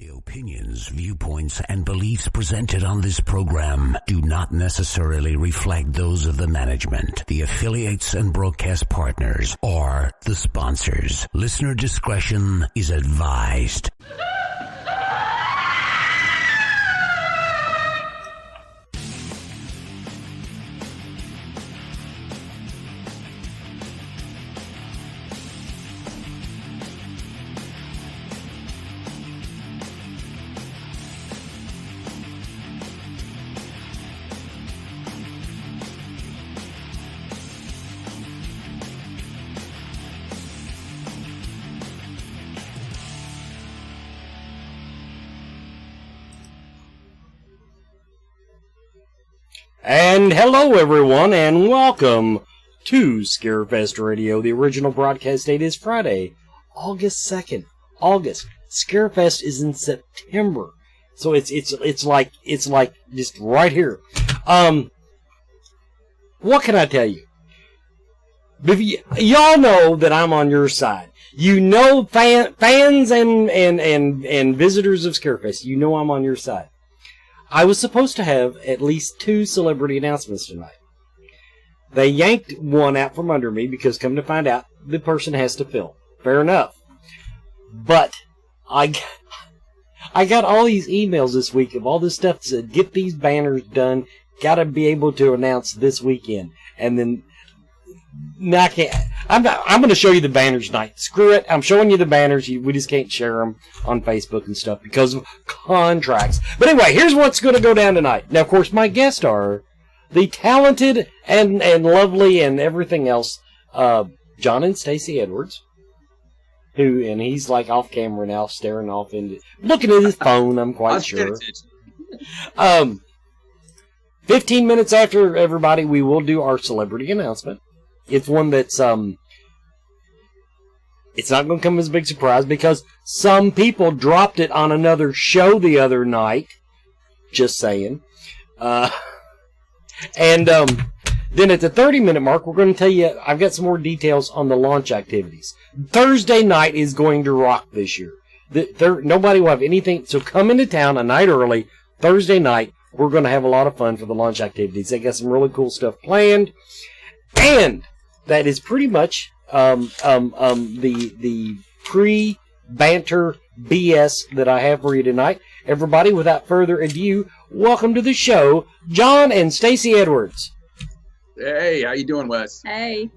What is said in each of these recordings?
The opinions, viewpoints, and beliefs presented on this program do not necessarily reflect those of the management, the affiliates and broadcast partners, or the sponsors. Listener discretion is advised. And hello everyone, and welcome to Scarefest Radio. The original broadcast date is Friday, August 2nd. August. Scarefest is in September. So it's like just right here. What can I tell you? Y'all know that I'm on your side. You know, fans and visitors of Scarefest, you know I'm on your side. I was supposed to have at least 2 celebrity announcements tonight. They yanked one out from under me because, come to find out, the person has to film. Fair enough. But I got all these emails this week of all this stuff that said, get these banners done, gotta be able to announce this weekend. And then, no, I can't. I'm going to show you the banners tonight. Screw it. I'm showing you the banners. We just can't share them on Facebook and stuff because of contracts. But anyway, here's what's going to go down tonight. Now, of course, my guests are the talented and lovely and everything else, John and Stacey Edwards, and he's like off camera now, staring off into, looking at his phone, I'm quite sure. 15 minutes after everybody, we will do our celebrity announcement. It's one that's, it's not going to come as a big surprise because some people dropped it on another show the other night. Just saying. And then at the 30-minute mark, we're going to tell you, I've got some more details on the launch activities. Thursday night is going to rock this year. Nobody will have anything, so come into town a night early, Thursday night. We're going to have a lot of fun for the launch activities. They got some really cool stuff planned. And that is pretty much the pre-banter BS that I have for you tonight. Everybody, without further ado, welcome to the show, John and Stacey Edwards. Hey, how you doing, Wes? Hey.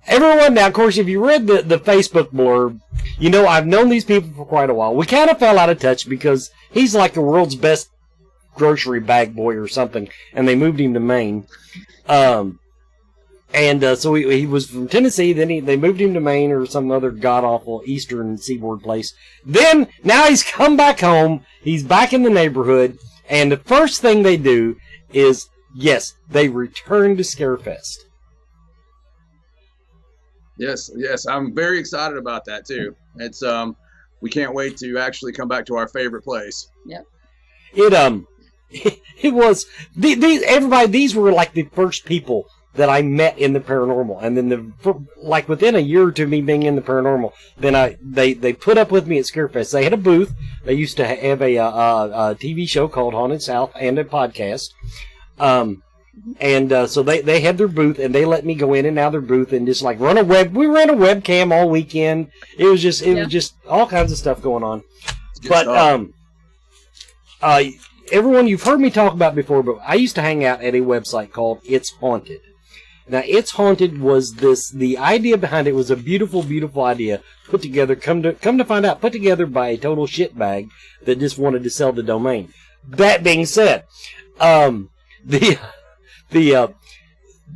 Everyone, now, of course, if you read the Facebook blurb, you know I've known these people for quite a while. We kind of fell out of touch because he's like the world's best grocery bag boy or something, and they moved him to Maine. So he was from Tennessee, then they moved him to Maine or some other god-awful eastern seaboard place. Then, now he's come back home, he's back in the neighborhood, and the first thing they do is, yes, they return to Scarefest. Yes, I'm very excited about that, too. It's, we can't wait to actually come back to our favorite place. Yep. It was, these were like the first people that I met in the paranormal, and then like within a year or two of me being in the paranormal, then they put up with me at Scarefest. They had a booth. They used to have a TV show called Haunted South and a podcast, so they had their booth, and they let me go in and out of their booth and just like run a we ran a webcam all weekend. It was just all kinds of stuff going on. But everyone, you've heard me talk about before, but I used to hang out at a website called It's Haunted. Now, It's Haunted was the idea behind it was a beautiful, beautiful idea put together, come to find out, put together by a total shitbag that just wanted to sell the domain. That being said, the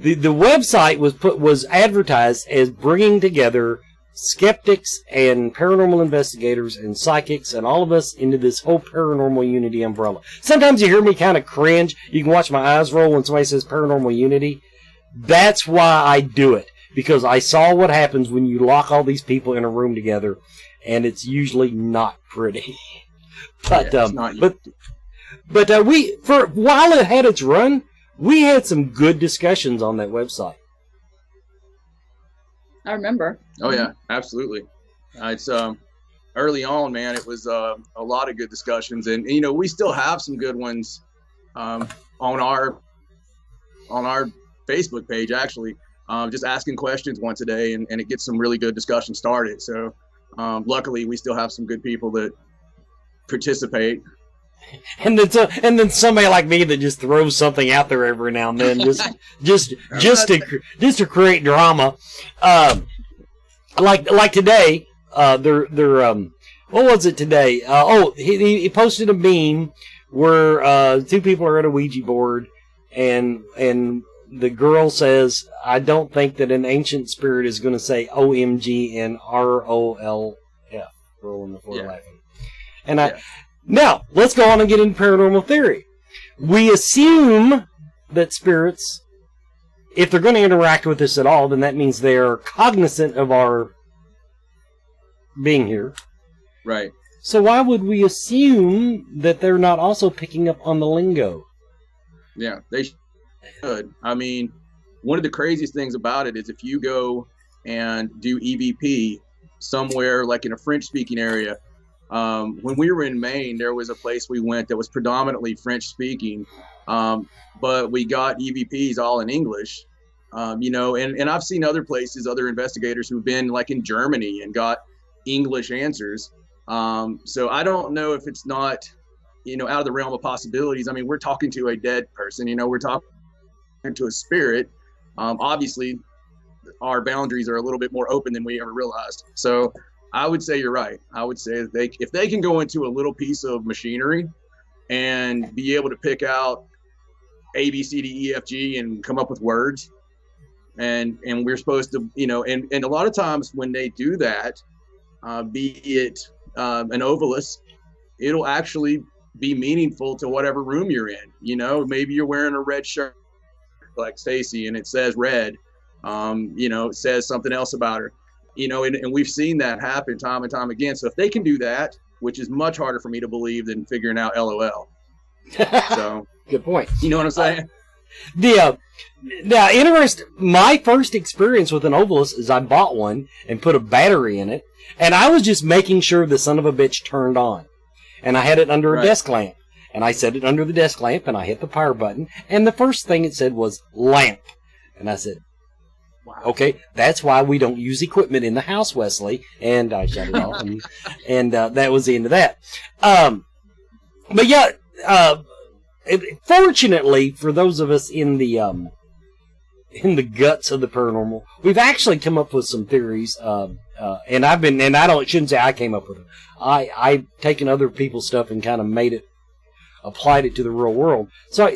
website was advertised as bringing together skeptics and paranormal investigators and psychics and all of us into this whole paranormal unity umbrella. Sometimes you hear me kind of cringe. You can watch my eyes roll when somebody says paranormal unity. That's why I do it, because I saw what happens when you lock all these people in a room together, and it's usually not pretty. But we, for while it had its run, we had some good discussions on that website. I remember. Oh yeah, absolutely. It's early on, man, it was a lot of good discussions, and you know, we still have some good ones on our Facebook page, actually. Just asking questions once a day, and it gets some really good discussion started. So luckily, we still have some good people that participate. And then somebody like me that just throws something out there every now and then, just to create drama. Like today, what was it today? He posted a meme where two people are at a Ouija board, and the girl says, "I don't think that an ancient spirit is going to say OMG and ROLF." Rolling the floor laughing. And now let's go on and get into paranormal theory. We assume that spirits, if they're going to interact with us at all, then that means they are cognizant of our being here. Right. So why would we assume that they're not also picking up on the lingo? Yeah, they should. I mean, one of the craziest things about it is if you go and do EVP somewhere like in a French-speaking area. When we were in Maine, there was a place we went that was predominantly French-speaking, but we got EVPs all in English. You know, and I've seen other places, other investigators who've been like in Germany and got English answers. So I don't know if it's not, you know, out of the realm of possibilities. I mean, we're talking to a dead person, you know, we're talking to a spirit. Obviously, our boundaries are a little bit more open than we ever realized. So I would say you're right. I would say that if they can go into a little piece of machinery and be able to pick out A, B, C, D, E, F, G and come up with words, and we're supposed to, you know, and a lot of times when they do that, be it an ovilus, it'll actually be meaningful to whatever room you're in. You know, maybe you're wearing a red shirt like Stacy and it says red, you know, it says something else about her, you know, and we've seen that happen time and time again. So if they can do that, which is much harder for me to believe than figuring out LOL. So good point. You know what I'm saying? Now, my first experience with an ovilus is I bought one and put a battery in it, and I was just making sure the son of a bitch turned on. And I had it under a desk lamp. And I set it under the desk lamp, and I hit the power button, and the first thing it said was lamp. And I said, wow, okay, that's why we don't use equipment in the house, Wesley. And I shut it off, and that was the end of that. But yeah, fortunately for those of us in the guts of the paranormal, we've actually come up with some theories. And shouldn't say I came up with them. I've taken other people's stuff and kind of applied it to the real world. So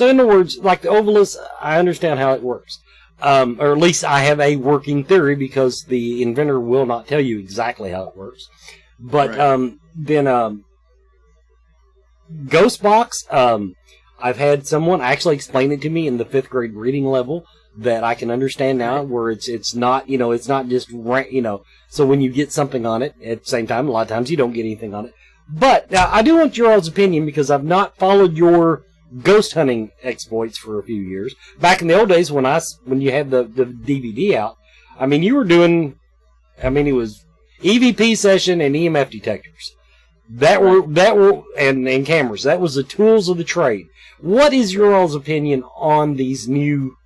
in other words, like the ovilus, I understand how it works. Or at least I have a working theory because the inventor will not tell you exactly how it works. But then Ghost Box, I've had someone actually explain it to me in the 5th grade reading level that I can understand now, where it's not, you know, it's not just, you know, so when you get something on it, at the same time, a lot of times you don't get anything on it. But now I do want your all's opinion because I've not followed your ghost hunting exploits for a few years. Back in the old days when you had the DVD out, I mean, you were doing, I mean, it was EVP session and EMF detectors. That were and cameras. That was the tools of the trade. What is your all's opinion on these new,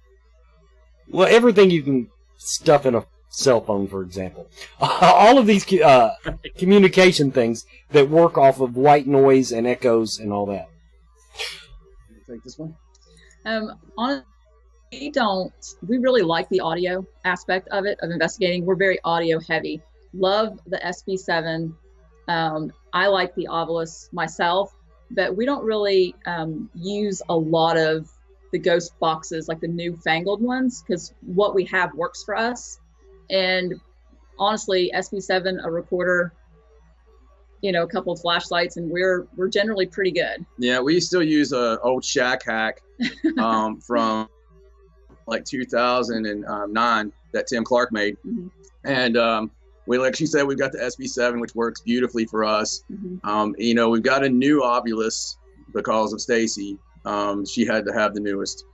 well, everything you can stuff in a cell phone, for example. All of these communication things that work off of white noise and echoes and all that. Take this one. Honestly, we really like the audio aspect of it, of investigating. We're very audio heavy. Love the SB7. I like the ovilus myself, but we don't really use a lot of the ghost boxes, like the newfangled ones, because what we have works for us. And honestly, SB7, a recorder, you know, a couple of flashlights, and we're generally pretty good. Yeah, we still use a old Shack Hack from like 2009 that Tim Clark made. Mm-hmm. And like she said, we've got the SB7, which works beautifully for us. Mm-hmm. You know, we've got a new ovilus because of Stacy. She had to have the newest.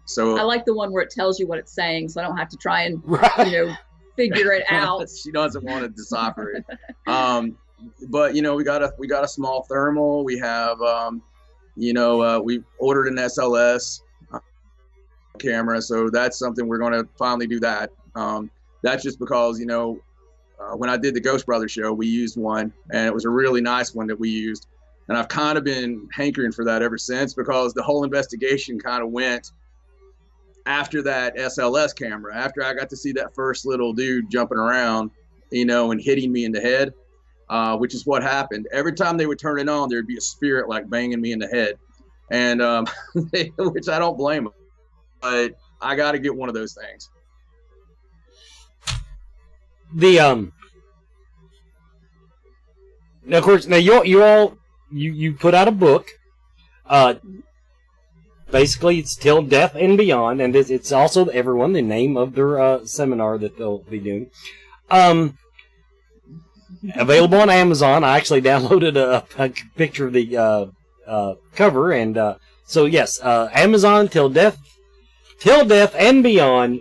So I like the one where it tells you what it's saying, so I don't have to try and, you know, figure it out. She doesn't want to decipher it. But we got a small thermal. We have we ordered an SLS camera, so that's something we're going to finally do that. That's just because when I did the Ghost Brothers show, we used one, and it was a really nice one that we used. And I've kind of been hankering for that ever since, because the whole investigation kind of went after that SLS camera, after I got to see that first little dude jumping around, and hitting me in the head, which is what happened. Every time they would turn it on, there'd be a spirit like banging me in the head. And which I don't blame them, but I got to get one of those things. Now, of course, now you put out a book. Basically, it's Till Death and Beyond, and it's also the name of their seminar that they'll be doing. Available on Amazon. I actually downloaded a picture of the cover, and so yes, Amazon, Till Death and Beyond.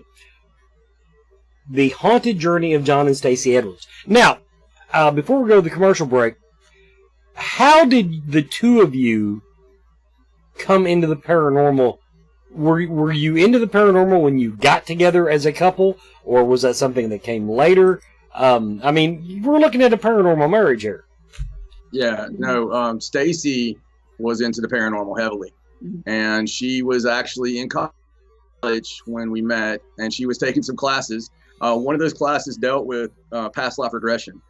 The Haunted Journey of John and Stacey Edwards. Now, before we go to the commercial break, how did the two of you come into the paranormal? Were you into the paranormal when you got together as a couple, or was that something that came later? We're looking at a paranormal marriage here. Yeah, no, Stacey was into the paranormal heavily, and she was actually in college when we met, and she was taking some classes. One of those classes dealt with past life regression.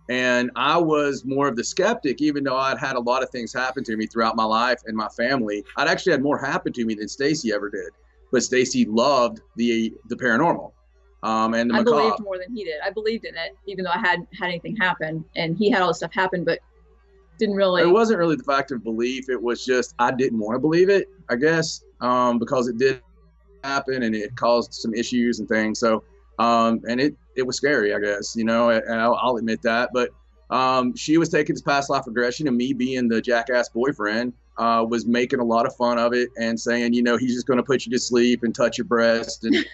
And I was more of the skeptic, even though I'd had a lot of things happen to me throughout my life and my family. I'd actually had more happen to me than Stacey ever did. But Stacey loved the paranormal and the macabre. I believed more than he did. I believed in it, even though I hadn't had anything happen. And he had all this stuff happen, but didn't really. It wasn't really the fact of belief. It was just I didn't want to believe it, I guess, because it did happen and it caused some issues and things. So. And it was scary, I guess, and I'll admit that. But she was taking this past life regression, and me being the jackass boyfriend was making a lot of fun of it and saying, he's just going to put you to sleep and touch your breast and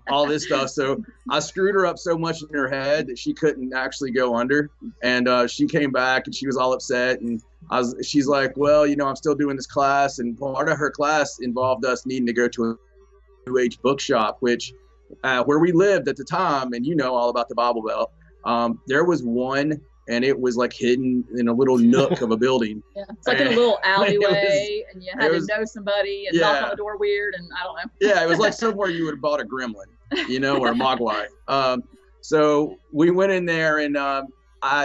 all this stuff. So I screwed her up so much in her head that she couldn't actually go under. And she came back and she was all upset. And she's like, well, I'm still doing this class. And part of her class involved us needing to go to a New Age bookshop, which where we lived at the time, and all about the Bible Belt, there was one, and it was like hidden in a little nook of a building. Yeah, it's like in a little alleyway, and you had to know somebody and knock on the door weird, and I don't know. Yeah, it was like somewhere you would have bought a gremlin, or a mogwai. So we went in there, and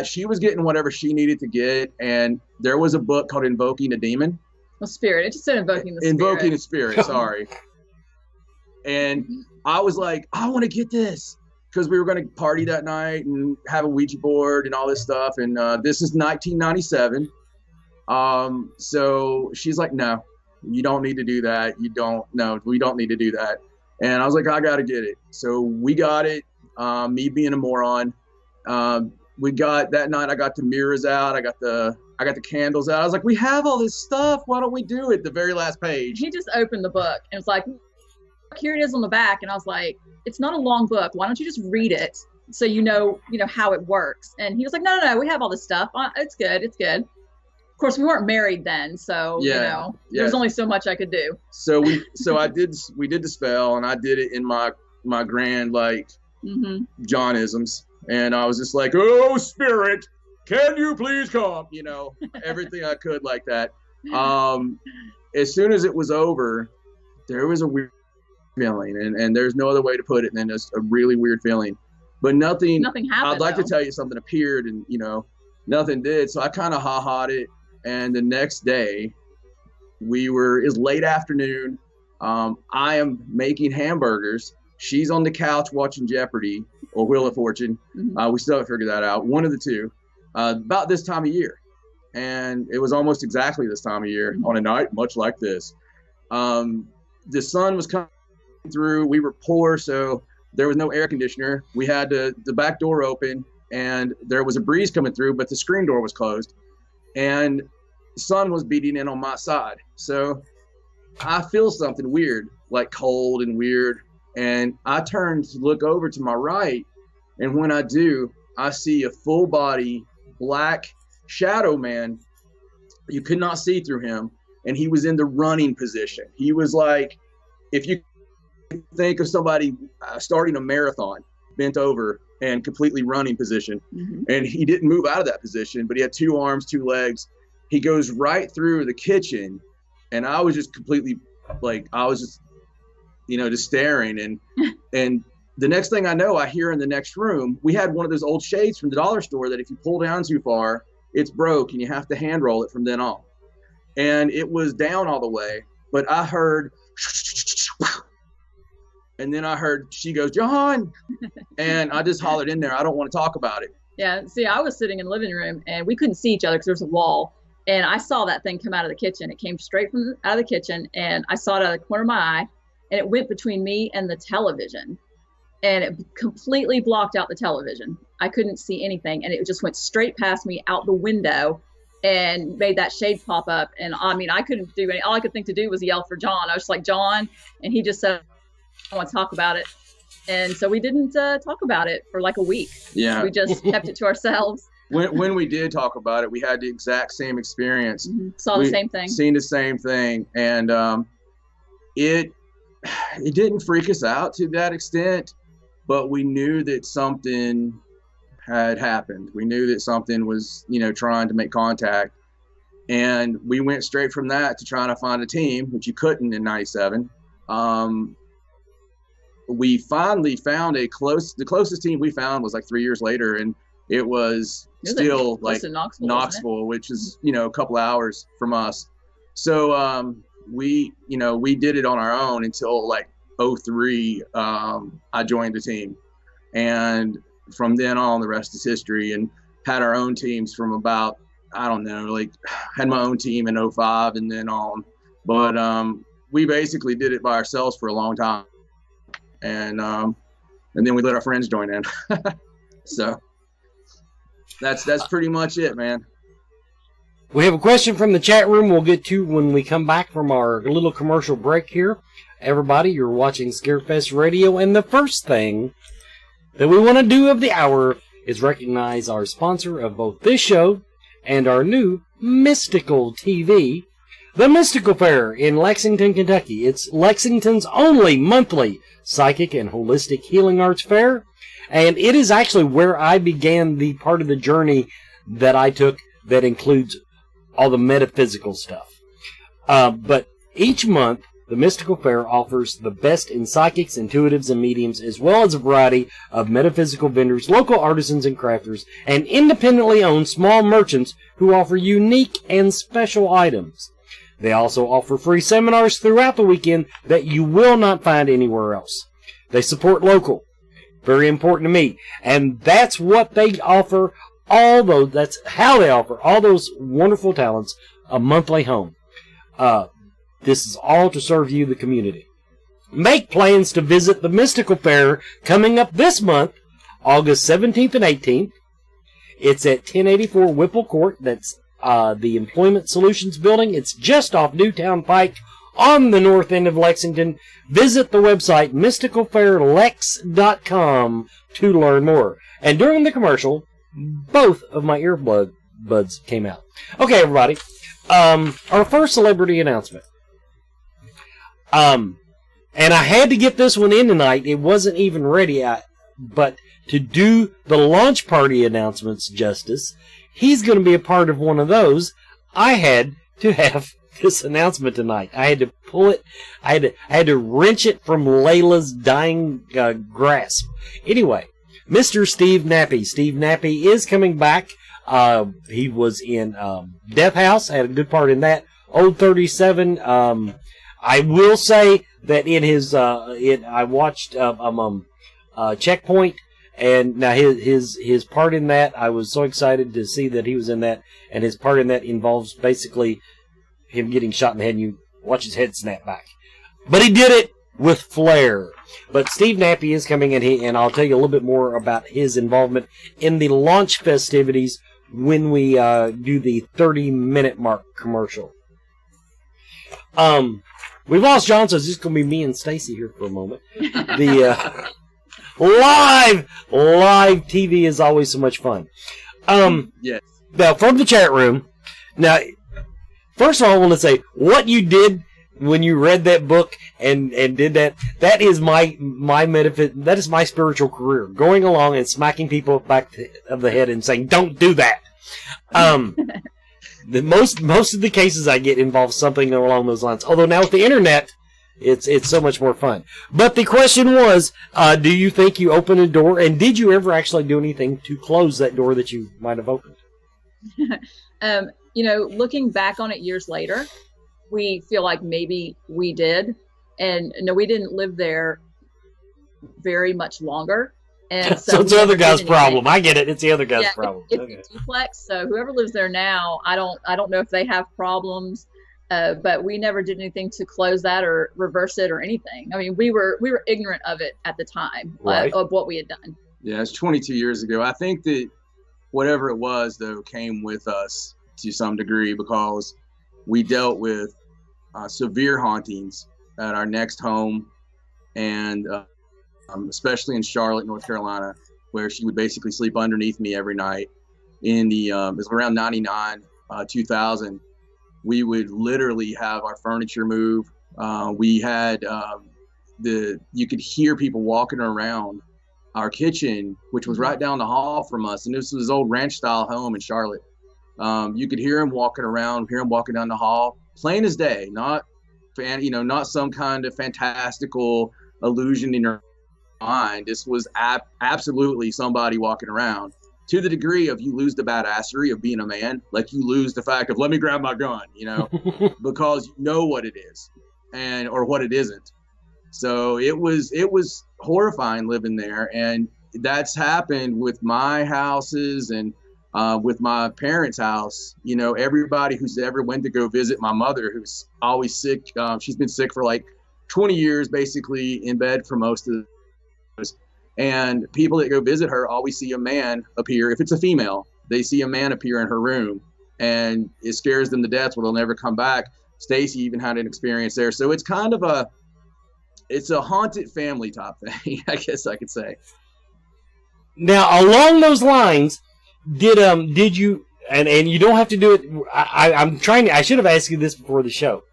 she was getting whatever she needed to get, and there was a book called Invoking a Demon. Well, spirit. It just said Invoking the Spirit. Invoking a Spirit, sorry. And I was like, I want to get this, because we were going to party that night and have a Ouija board and all this stuff. And this is 1997. So she's like, no, you don't need to do that. We don't need to do that. And I was like, I got to get it. So we got it. Me being a moron. We got that night. I got the mirrors out. I got the candles out. I was like, we have all this stuff. Why don't we do it? The very last page. He just opened the book and was like, here it is on the back. And I was like, it's not a long book. Why don't you just read it so you know how it works? And he was like, no, we have all this stuff. It's good. Of course, we weren't married then, so there's only so much I could do. So we did the spell, and I did it in my grand Johnisms, and I was just like, oh spirit, can you please come? Everything I could like that. As soon as it was over, there was a weird feeling, and there's no other way to put it than just a really weird feeling. But nothing happened. I'd like to tell you something appeared, and nothing did. So I kind of ha-ha'd it, and the next day it was late afternoon. I am making hamburgers. She's on the couch watching Jeopardy or Wheel of Fortune. We still haven't figured that out. One of the two. About this time of year, and it was almost exactly this time of year on a night much like this. The sun was coming through. We were poor, so there was no air conditioner. We had the back door open, and there was a breeze coming through, but the screen door was closed, and the sun was beating in on my side. So I feel something weird, like cold and weird, And I turn to look over to my right, and when I do, I see a full body black shadow man. You could not see through him, and he was in the running position. He was like, if you think of somebody starting a marathon, bent over and completely running position. Mm-hmm. And he didn't move out of that position, but he had 2 arms, 2 legs. He goes right through the kitchen, and I was just completely just staring. And the next thing I know, I hear in the next room, we had one of those old shades from the dollar store that if you pull down too far, it's broke and you have to hand roll it from then on. And it was down all the way, but I heard, and then I heard, she goes, John, and I just hollered in there, I don't want to talk about it. Yeah, see, I was sitting in the living room, and we couldn't see each other because there was a wall, and I saw that thing come out of the kitchen. It came straight from out of the kitchen, and I saw it out of the corner of my eye, and it went between me and the television, and it completely blocked out the television. I couldn't see anything, and it just went straight past me out the window and made that shade pop up. And I mean, I couldn't do any, all I could think to do was yell for John. I was just like, John, and he just said, I want to talk about it. And so we didn't talk about it for like a week. Yeah. We just kept it to ourselves. When we did talk about it, we had the exact same experience. Mm-hmm. Saw the same thing. Seen the same thing. And it didn't freak us out to that extent, but we knew that something had happened. We knew that something was, trying to make contact. And we went straight from that to trying to find a team, which you couldn't in 97. We finally found the closest team we found was like 3 years later, and it was still like Knoxville, which is, a couple hours from us. So we did it on our own until like 2003. I joined the team, and from then on, the rest is history, and had our own teams from about, I don't know, like had my own team in 2005 and then on. But we basically did it by ourselves for a long time. And then we let our friends join in. So that's pretty much it, man. We have a question from the chat room we'll get to when we come back from our little commercial break here. Everybody, you're watching Scarefest Radio, and the first thing that we want to do of the hour is recognize our sponsor of both this show and our new Mystical TV, the Mystical Fair in Lexington, Kentucky. It's Lexington's only monthly psychic and holistic healing arts fair, and it is actually where I began the part of the journey that I took that includes all the metaphysical stuff. But each month, the Mystical Fair offers the best in psychics, intuitives, and mediums, as well as a variety of metaphysical vendors, local artisans and crafters, and independently owned small merchants who offer unique and special items. They also offer free seminars throughout the weekend that you will not find anywhere else. They support local. Very important to me. And that's what they offer that's how they offer all those wonderful talents a monthly home. This is all to serve you, the community. Make plans to visit the Mystical Fair coming up this month, August 17th and 18th. It's at 1084 Whipple Court. That's the Employment Solutions Building. It's just off Newtown Pike on the north end of Lexington. Visit the website mysticalfairlex.com to learn more. And during the commercial, both of my earbuds came out. Okay, everybody. Our first celebrity announcement. And I had to get this one in tonight. It wasn't even ready. But to do the launch party announcements justice, he's going to be a part of one of those. I had to have this announcement tonight. I had to pull it. I had to wrench it from Layla's dying grasp. Anyway, Mr. Steve Nappy. Steve Nappy is coming back. He was in Death House. Had a good part in that. Old 37. I will say that in his I watched Checkpoint, and now his part in that, I was so excited to see that he was in that, and his part in that involves basically him getting shot in the head and you watch his head snap back. But he did it with flair. But Steve Nappy is coming in, and I'll tell you a little bit more about his involvement in the launch festivities when we do the 30-minute mark commercial. we've lost John, so it's just going to be me and Stacy here for a moment. The live TV is always so much fun. Yes. Now, from the chat room, now, first of all, I want to say what you did when you read that book and did that is my that is my spiritual career. Going along and smacking people back of the head and saying, don't do that. The most of the cases I get involve something along those lines. Although now with the internet, it's so much more fun. But the question was, do you think you opened a door, and did you ever actually do anything to close that door that you might have opened? Looking back on it years later, we feel like maybe we did. And no, we didn't live there very much longer. And so it's the other guy's problem. I get it. It's the other guy's problem. It's a duplex. So whoever lives there now, I don't know if they have problems, but we never did anything to close that or reverse it or anything. I mean, we were ignorant of it at the time, right, of what we had done. Yeah, it's 22 years ago. I think that whatever it was, though, came with us to some degree because we dealt with severe hauntings at our next home, and especially in Charlotte, North Carolina, where she would basically sleep underneath me every night. In the it was around 99, 2000, we would literally have our furniture move. We had you could hear people walking around our kitchen, which was right down the hall from us, and this was his old ranch style home in Charlotte. You could hear him walking around, hear him walking down the hall, plain as day, not some kind of fantastical illusion in your mind. This was absolutely somebody walking around, to the degree of you lose the badassery of being a man, like you lose the fact of let me grab my gun, because you know what it is or what it isn't. So it was horrifying living there, and that's happened with my houses and with my parents' house. Everybody who's ever went to go visit my mother, who's always sick, she's been sick for like 20 years, basically in bed for most of those. And people that go visit her always see a man appear. If it's a female, they see a man appear in her room, and it scares them to death where they'll never come back. Stacy even had an experience there. So it's kind of a haunted family type thing, I guess I could say. Now, along those lines, did you, and you don't have to do it, I should have asked you this before the show.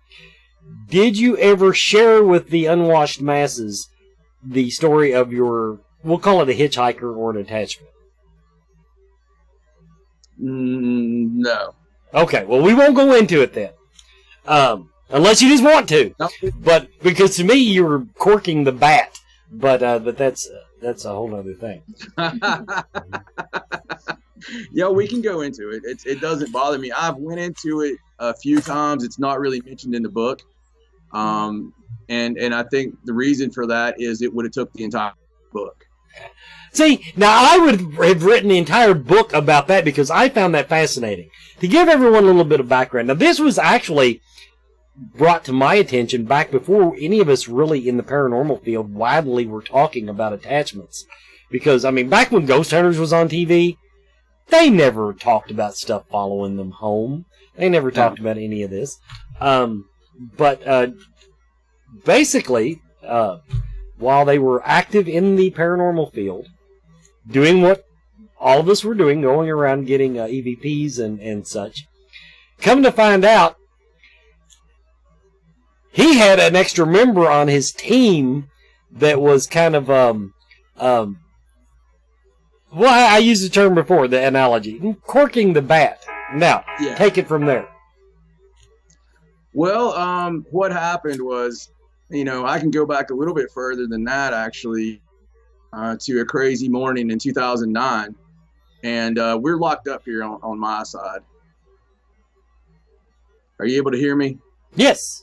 Did you ever share with the unwashed masses the story of your, we'll call it a hitchhiker or an attachment? No. Okay, well, we won't go into it then. Unless you just want to. No. But because to me, you were corking the bat. But that's a whole other thing. Yeah, we can go into it. It doesn't bother me. I've went into it a few times. It's not really mentioned in the book. And I think the reason for that is it would have took the entire book. See, now I would have written the entire book about that because I found that fascinating. To give everyone a little bit of background. Now, this was actually brought to my attention back before any of us really in the paranormal field widely were talking about attachments. Because, I mean, back when Ghost Hunters was on TV, they never talked about stuff following them home. They never talked about any of this. But basically, while they were active in the paranormal field, doing what all of us were doing, going around getting EVPs and such, come to find out, he had an extra member on his team that was kind of, well, I used the term before, the analogy, corking the bat. Now, Take it from there. Well, what happened was, I can go back a little bit further than that, actually, to a crazy morning in 2009. And we're locked up here on my side. Are you able to hear me? Yes.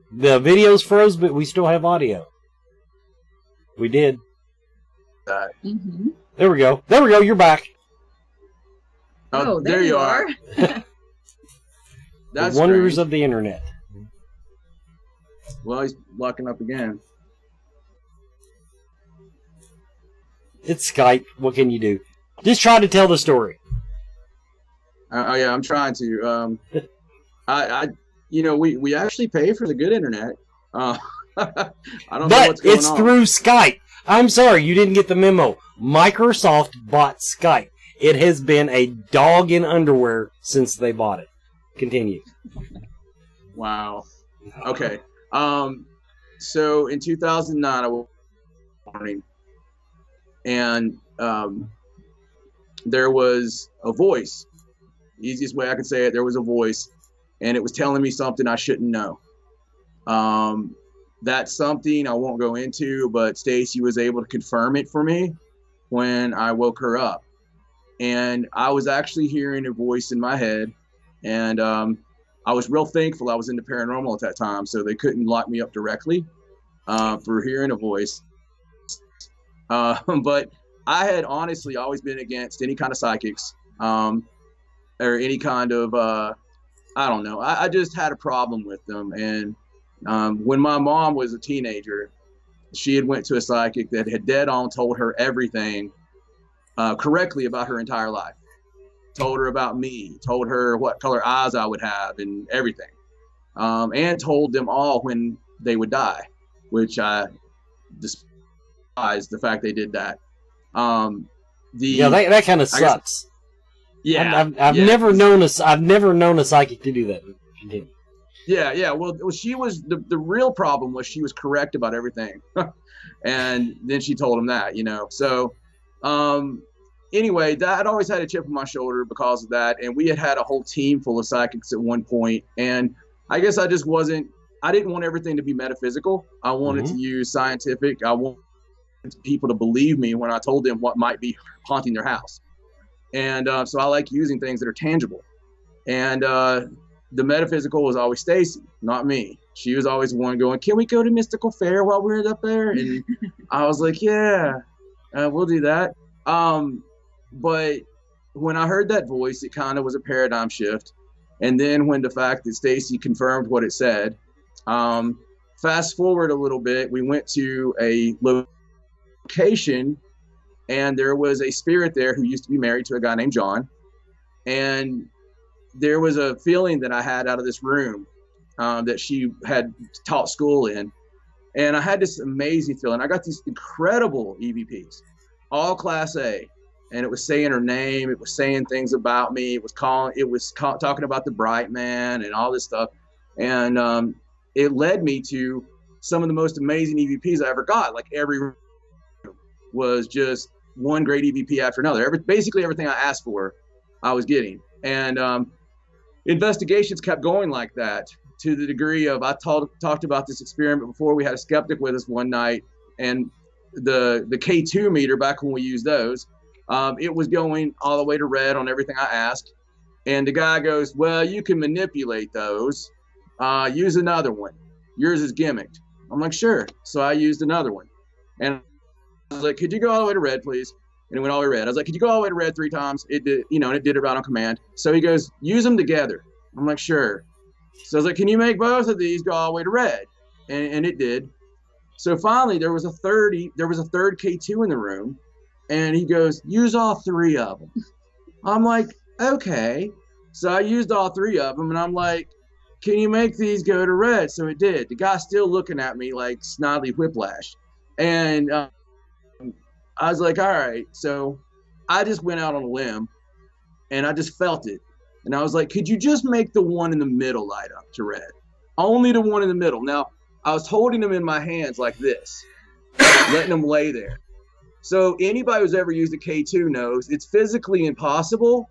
The video's froze, but we still have audio. We did. Mm-hmm. There we go. You're back. Oh, there you are. That's the wonders strange of the internet. Well, he's locking up again. It's Skype. What can you do? Just try to tell the story. Yeah, I'm trying to. we actually pay for the good internet. I don't know But what's going it's on. through Skype. I'm sorry, you didn't get the memo. Microsoft bought Skype. It has been a dog in underwear since they bought it. Continue. Wow. Okay. So in 2009, I was born, and there was a voice. Easiest way I could say it, there was a voice, and it was telling me something I shouldn't know. That's something I won't go into, but Stacy was able to confirm it for me when I woke her up. And I was actually hearing a voice in my head, and I was real thankful I was into paranormal at that time, so they couldn't lock me up directly for hearing a voice. But I had honestly always been against any kind of psychics or any kind of, I don't know. I just had a problem with them. And when my mom was a teenager, she had went to a psychic that had dead on told her everything correctly about her entire life. Told her about me, told her what color eyes I would have and everything. And told them all when they would die, which I despise the fact they did that. That kind of sucks. Yeah. I've never known a psychic to do that. Continue. Yeah. Well, she was the real problem was she was correct about everything. And then she told him that, So anyway, I'd always had a chip on my shoulder because of that. And we had a whole team full of psychics at one point. And I guess I didn't want everything to be metaphysical. I wanted to use scientific. I wanted people to believe me when I told them what might be haunting their house. And so I like using things that are tangible. And the metaphysical was always Stacy, not me. She was always the one going, "Can we go to Mystical Fair while we're up there?" And I was like, "Yeah, we'll do that." But when I heard that voice, it kind of was a paradigm shift. And then when the fact that Stacy confirmed what it said, fast forward a little bit, we went to a location, and there was a spirit there who used to be married to a guy named John. And there was a feeling that I had out of this room that she had taught school in. And I had this amazing feeling. I got these incredible EVPs, all Class A. And it was saying her name. It was saying things about me. It was talking about the Bright Man and all this stuff. And it led me to some of the most amazing EVPs I ever got. Like every room was just one great EVP after another. Basically everything I asked for, I was getting. And investigations kept going like that to the degree of I talked about this experiment before. We had a skeptic with us one night, and the K2 meter, back when we used those, it was going all the way to red on everything I asked. And the guy goes, "Well, you can manipulate those. Use another one. Yours is gimmicked." I'm like, "Sure." So I used another one. And I was like, "Could you go all the way to red, please?" And it went all the way red. I was like, "Could you go all the way to red 3 times?" It did, and it did it right on command. So he goes, "Use them together." I'm like, "Sure." So I was like, "Can you make both of these go all the way to red?" And it did. So finally, there was a third K2 in the room, and he goes, "Use all 3 of them." I'm like, "Okay." So I used all 3 of them, and I'm like, "Can you make these go to red?" So it did. The guy's still looking at me like snidely whiplash. And I was like, "All right." So I just went out on a limb, and I just felt it. And I was like, "Could you just make the one in the middle light up to red? Only the one in the middle." Now, I was holding them in my hands like this, letting them lay there. So anybody who's ever used a K2 knows it's physically impossible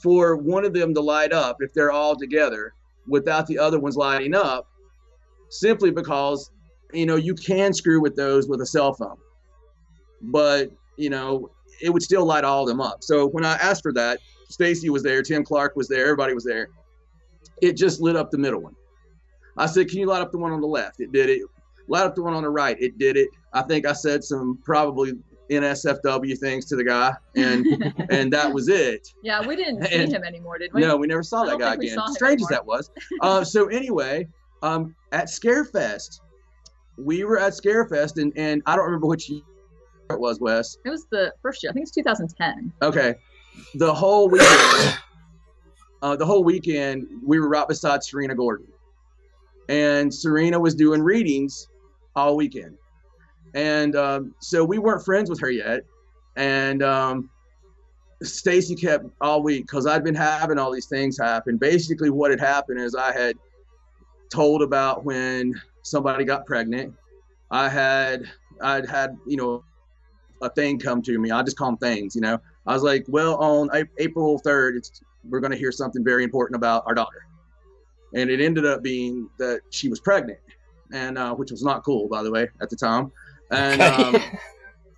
for one of them to light up if they're all together without the other ones lighting up, simply because, you can screw with those with a cell phone. But, it would still light all of them up. So when I asked for that, Stacy was there, Tim Clark was there, everybody was there. It just lit up the middle one. I said, "Can you light up the one on the left?" It did it. Light up the one on the right. It did it. I think I said some probably NSFW things to the guy, and that was it. Yeah, we didn't see him anymore, did we? No, we never saw that guy again. Strange as that was. So anyway, at Scarefest, we were at Scarefest, and I don't remember which year it was, Wes. It was the first year. I think it's 2010. Okay. The whole weekend, the whole weekend, we were right beside Serena Gordon. And Serena was doing readings all weekend. And so we weren't friends with her yet. And Stacy kept all week, because I'd been having all these things happen. Basically, what had happened is I had told about when somebody got pregnant. I'd had, you know, a thing come to me. I just call them things, you know. I was like, well, on April 3rd, we're going to hear something very important about our daughter. And it ended up being that she was pregnant, and which was not cool, by the way, at the time. And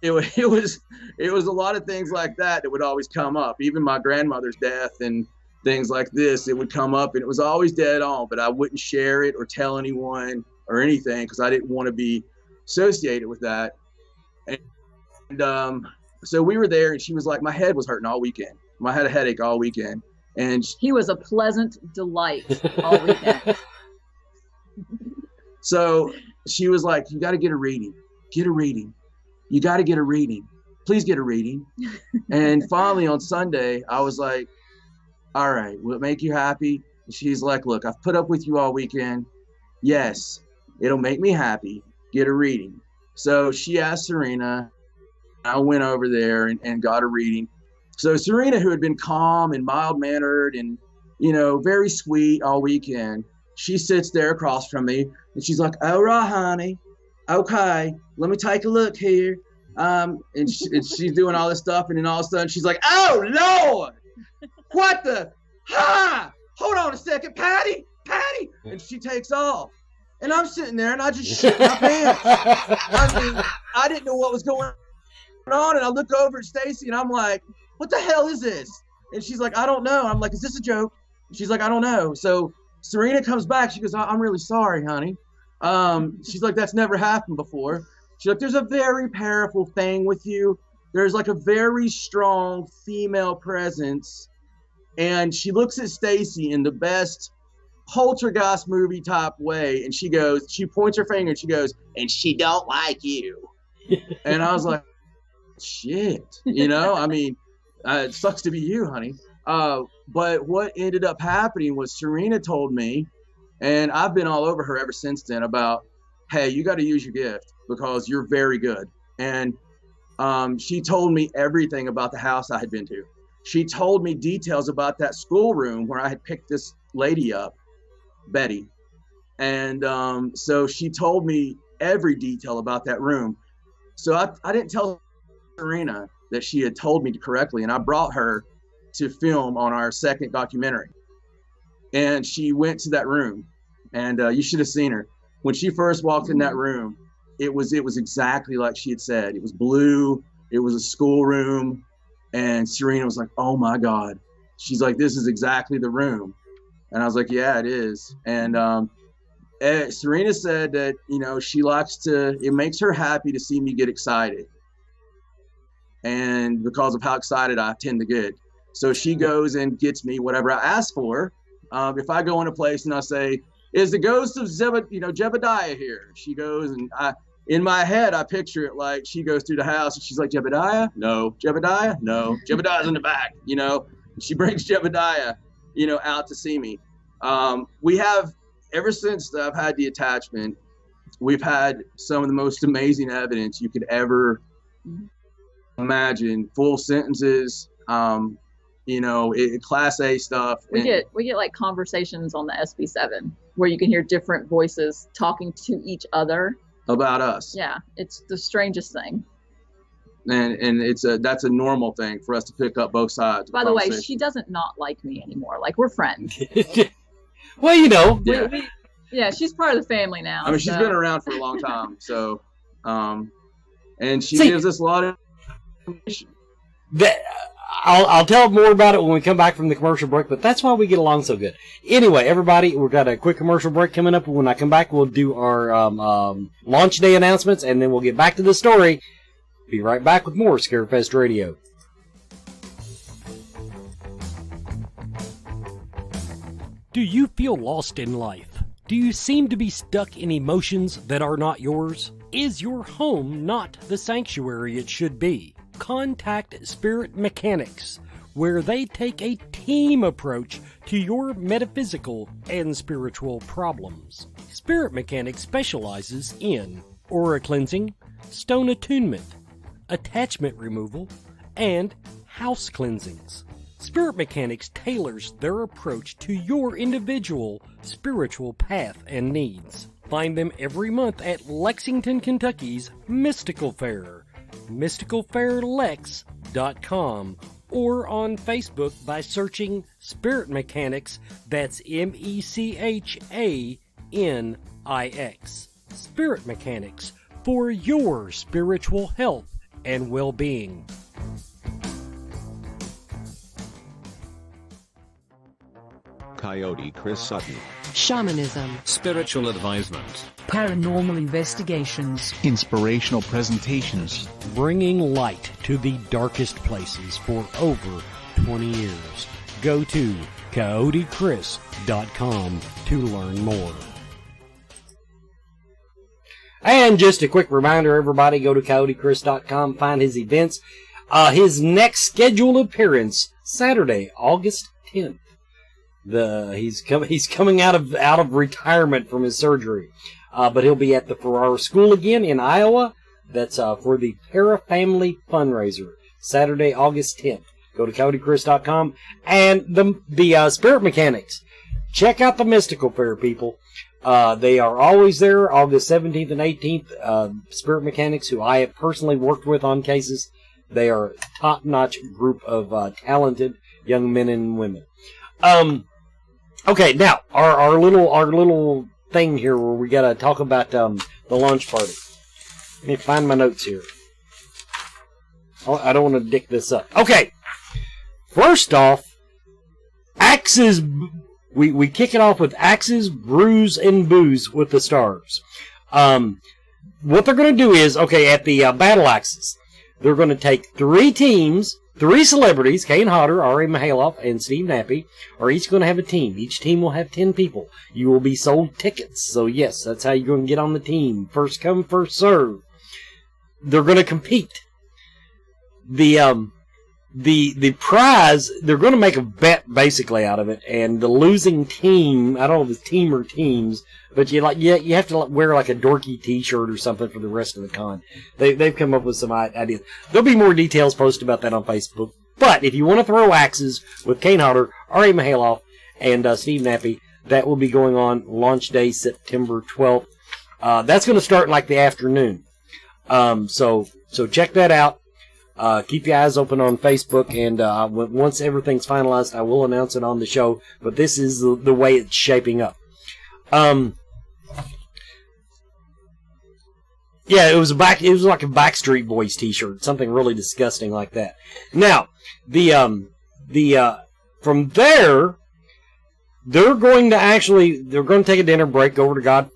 it was a lot of things like that would always come up. Even my grandmother's death and things like this, it would come up, and it was always dead on, but I wouldn't share it or tell anyone or anything, because I didn't want to be associated with that. And so we were there, and she was like, my head was hurting all weekend. I had a headache all weekend. And he was a pleasant delight all weekend. So she was like, you got to get a reading. Get a reading. You got to get a reading. Please get a reading. And finally on Sunday, I was like, all right, will it make you happy? And she's like, look, I've put up with you all weekend. Yes, it'll make me happy. Get a reading. So she asked Serena. I went over there and got a reading. So Serena, who had been calm and mild-mannered and, you know, very sweet all weekend, she sits there across from me, and she's like, all right, honey, okay, let me take a look here. And she's doing all this stuff, and then all of a sudden she's like, oh, Lord, what the, hold on a second, Patty, and she takes off. And I'm sitting there, and I just shit my pants. I mean, I didn't know what was going on, and I look over at Stacy, and I'm like, what the hell is this? And she's like, I don't know. I'm like, is this a joke? She's like, I don't know. So Serena comes back. She goes, I'm really sorry, honey. She's like, that's never happened before. She's like, there's a very powerful thing with you. There's like a very strong female presence. And she looks at Stacy in the best poltergeist movie type way. And she points her finger and she goes, and she don't like you. And I was like, shit, you know, I mean, it sucks to be you, honey. But what ended up happening was Serena told me, and I've been all over her ever since then, about, hey, you got to use your gift because you're very good. And she told me everything about the house I had been to. She told me details about that schoolroom where I had picked this lady up, Betty. And so she told me every detail about that room. So I didn't tell Serena that she had told me correctly, and I brought her to film on our second documentary. And she went to that room, and you should have seen her. When she first walked in that room, it was exactly like she had said. It was blue, it was a schoolroom, and Serena was like, oh my God. She's like, this is exactly the room. And I was like, yeah, it is. And Serena said that, you know, it makes her happy to see me get excited. And because of how excited I tend to get. So she goes and gets me whatever I ask for. If I go in a place and I say, is the ghost of Jebediah here? She goes, and in my head, I picture it like she goes through the house and she's like, Jebediah? No. Jebediah? No. Jebediah's in the back, you know. She brings Jebediah, you know, out to see me. We have, ever since I've had the attachment, we've had some of the most amazing evidence you could ever imagine. Full sentences, you know, class A stuff. We get like conversations on the SB7 where you can hear different voices talking to each other about us. Yeah, it's the strangest thing. And that's a normal thing for us to pick up both sides. By the way, she doesn't not like me anymore. Like, we're friends. Well, you know. Yeah, she's part of the family now. I mean, she's been around for a long time. So, and she gives us a lot of information. I'll tell more about it when we come back from the commercial break, but that's why we get along so good. Anyway, everybody, we've got a quick commercial break coming up. When I come back, we'll do our launch day announcements, and then we'll get back to the story. Be right back with more Scarefest Radio. Do you feel lost in life? Do you seem to be stuck in emotions that are not yours? Is your home not the sanctuary it should be? Contact Spirit Mechanics. where they take a team approach to your metaphysical and spiritual problems. Spirit Mechanics specializes in aura cleansing, stone attunement, attachment removal, and house cleansings. Spirit Mechanics tailors their approach to your individual spiritual path and needs. Find them every month at Lexington, Kentucky's Mystical Fair, mysticalfairlex.com, or on Facebook by searching Spirit Mechanics, that's MECHANIX. Spirit Mechanics, for your spiritual health and well-being. Coyote Chris Sutton. Shamanism, spiritual advisement, paranormal investigations, inspirational presentations, bringing light to the darkest places for over 20 years. Go to coyotechris.com to learn more. And just a quick reminder, everybody, go to coyotechris.com, find his events. His next scheduled appearance, Saturday, August 10th. He's coming out of retirement from his surgery, but he'll be at the Ferrara School again in Iowa. That's for the Para Family Fundraiser, Saturday, August 10th. Go to coyotechris.com. And the Spirit Mechanics. Check out the Mystical Fair, people. They are always there, August 17th and 18th. Spirit Mechanics, who I have personally worked with on cases. They are a top-notch group of talented young men and women. Okay, now our little thing here where we gotta talk about the launch party. Let me find my notes here. Oh, I don't want to dick this up. Okay, first off, Axes. We kick it off with Axes, Brews, and Booze with the Stars. What they're going to do is, okay, at the Battle Axes, they're going to take 3 teams. 3 celebrities, Kane Hodder, Ari Mihailoff, and Steve Nappy, are each going to have a team. Each team will have 10 people. You will be sold tickets. So, yes, that's how you're going to get on the team. First come, first serve. They're going to compete. The prize, they're going to make a bet basically out of it, and the losing team, I don't know if it's team or teams, but you have to wear like a dorky T-shirt or something for the rest of the con. They've come up with some ideas. There'll be more details posted about that on Facebook. But if you want to throw axes with Kane Hodder, Ari Mihailoff, and Steve Nappy, that will be going on launch day September 12th. That's going to start in like the afternoon. So check that out. Keep your eyes open on Facebook, and once everything's finalized, I will announce it on the show. But this is the way it's shaping up. Yeah, it was like a Backstreet Boys T-shirt, something really disgusting like that. Now, from there, they're going to take a dinner break, go over to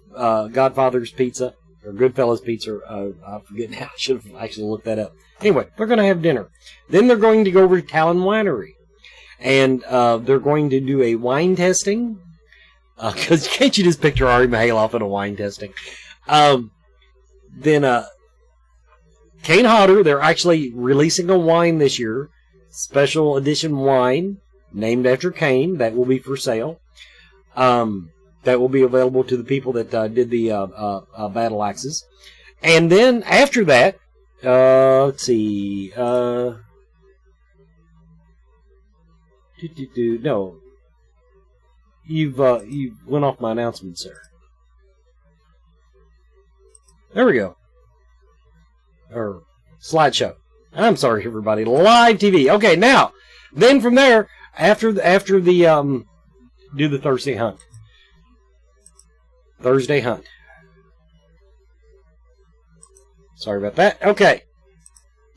Godfather's Pizza or Goodfellas Pizza. I forget now. I should have actually looked that up. Anyway, they're going to have dinner. Then they're going to go over to Talon Winery, and they're going to do a wine tasting. Because can't you just picture Ari Mihailoff at a wine tasting? Then Kane Hodder, they're actually releasing a wine this year, special edition wine named after Kane. That will be for sale. That will be available to the people that did the battle axes. And then after that, let's see. No. You've went off my announcement, sir. There we go. Or slideshow. I'm sorry, everybody. Live TV. Okay, now, then from there, after the do the Thursday hunt. Thursday hunt. Sorry about that. Okay.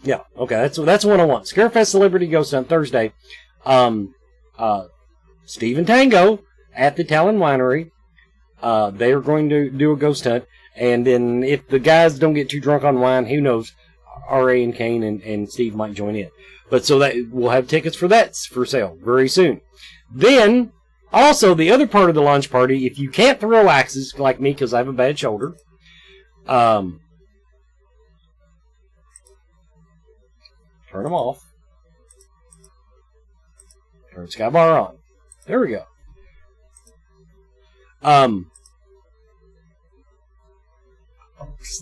Yeah. Okay. That's what I want. Scarefest Celebrity Ghost Hunt Thursday. Steve and Tango at the Talon Winery. They are going to do a ghost hunt. And then if the guys don't get too drunk on wine, who knows? R.A. and Kane and Steve might join in. But so that we'll have tickets for that for sale very soon. Then, also, the other part of the launch party, if you can't throw axes like me because I have a bad shoulder, turn them off. Turn Skybar on. There we go.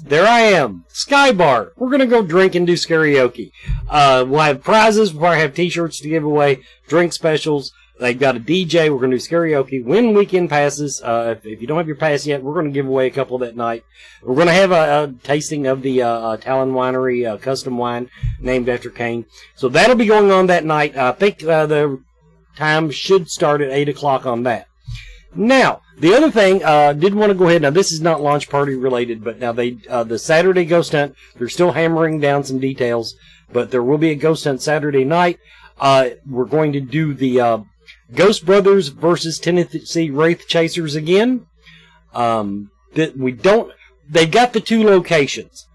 There I am. Skybar. We're going to go drink and do karaoke. We'll have prizes. We'll probably have t-shirts to give away. Drink specials. They've got a DJ. We're going to do karaoke. Win weekend passes. If you don't have your pass yet, we're going to give away a couple that night. We're going to have a tasting of the Talon Winery custom wine named after Kane. So that'll be going on that night. I think the time should start at 8 o'clock on that. Now, the other thing, did want to go ahead. Now, this is not launch party related, but now the Saturday ghost hunt, they're still hammering down some details, but there will be a ghost hunt Saturday night. We're going to do the Ghost Brothers versus Tennessee Wraith Chasers again. They've got the two locations.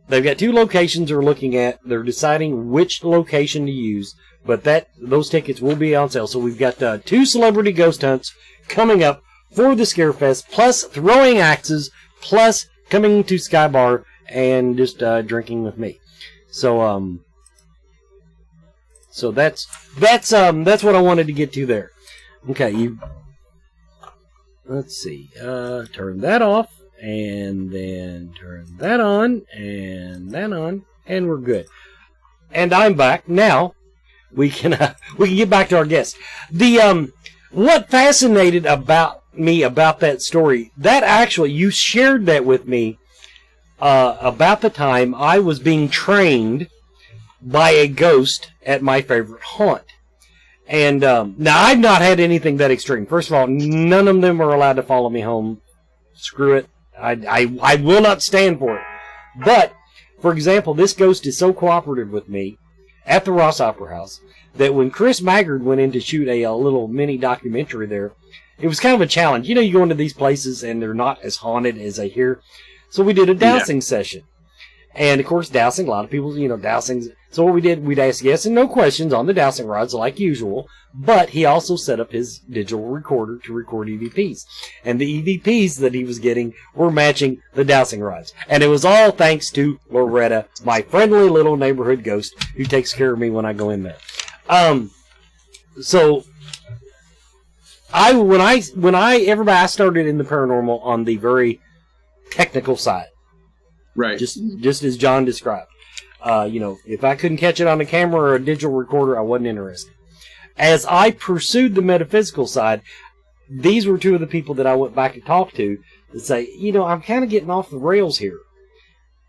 They've got two locations they're looking at. They're deciding which location to use, but those tickets will be on sale. So we've got two celebrity ghost hunts coming up for the Scarefest, plus throwing axes, plus coming to Skybar and just drinking with me. So that's what I wanted to get to there. Okay, let's see. Turn that off, and then turn that on, and we're good. And I'm back now. We can get back to our guest. What fascinated me about that story, that actually you shared that with me about the time I was being trained by a ghost at my favorite haunt. And now I've not had anything that extreme. First of all, none of them are allowed to follow me home. Screw it. I will not stand for it. But, for example, this ghost is so cooperative with me at the Ross Opera House that when Chris Maggard went in to shoot a little mini documentary there, it was kind of a challenge. You know, you go into these places and they're not as haunted as I hear. So we did a dowsing session. And, of course, dowsing, a lot of people, dowsing. So what we did, we'd ask yes and no questions on the dowsing rods like usual, but he also set up his digital recorder to record EVPs. And the EVPs that he was getting were matching the dowsing rods. And it was all thanks to Loretta, my friendly little neighborhood ghost who takes care of me when I go in there. So I started in the paranormal on the very technical side. Right. Just as John described. If I couldn't catch it on a camera or a digital recorder, I wasn't interested. As I pursued the metaphysical side, these were two of the people that I went back and talked to say, I'm kind of getting off the rails here.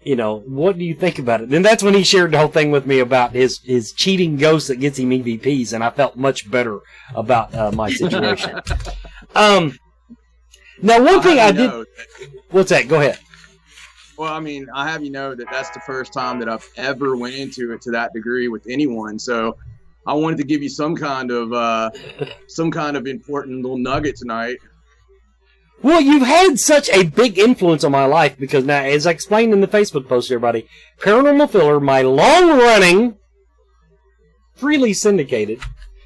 What do you think about it? And that's when he shared the whole thing with me about his cheating ghost that gets him EVPs, and I felt much better about my situation. Now, one thing I did... What's that? Go ahead. Well, I mean, I have you know that that's the first time that I've ever went into it to that degree with anyone. So I wanted to give you some kind of important little nugget tonight. Well, you've had such a big influence on my life because now, as I explained in the Facebook post, everybody, Paranormal Filler, my long-running, freely syndicated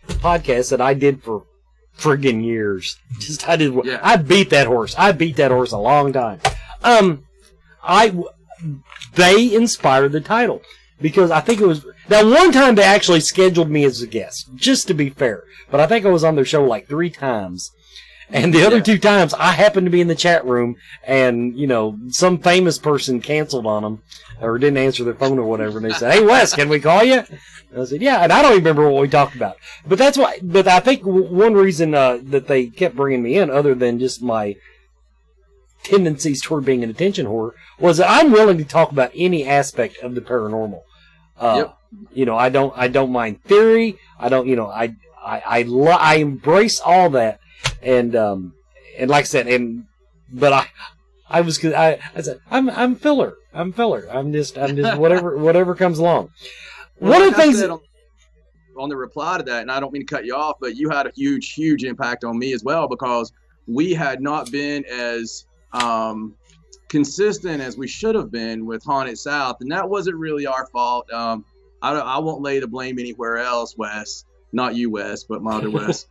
podcast that I did for friggin' years. I beat that horse. I beat that horse a long time. They inspired the title because I think it was, now one time they actually scheduled me as a guest, just to be fair, but I think I was on their show like 3 times. And the other 2 times I happened to be in the chat room and, some famous person canceled on them or didn't answer their phone or whatever. And they said, "Hey Wes, can we call you?" And I said, "Yeah." And I don't even remember what we talked about, but I think one reason, that they kept bringing me in other than just my tendencies toward being an attention whore was that I'm willing to talk about any aspect of the paranormal. I don't mind theory. I don't, I embrace all that. And like I said, but I said, I'm filler. I'm filler. I'm just whatever comes along. Well, one of the things on the reply to that, and I don't mean to cut you off, but you had a huge impact on me as well because we had not been as consistent as we should have been with Haunted South, and that wasn't really our fault. I won't lay the blame anywhere else, Wes. Not you, Wes, but my other Wes.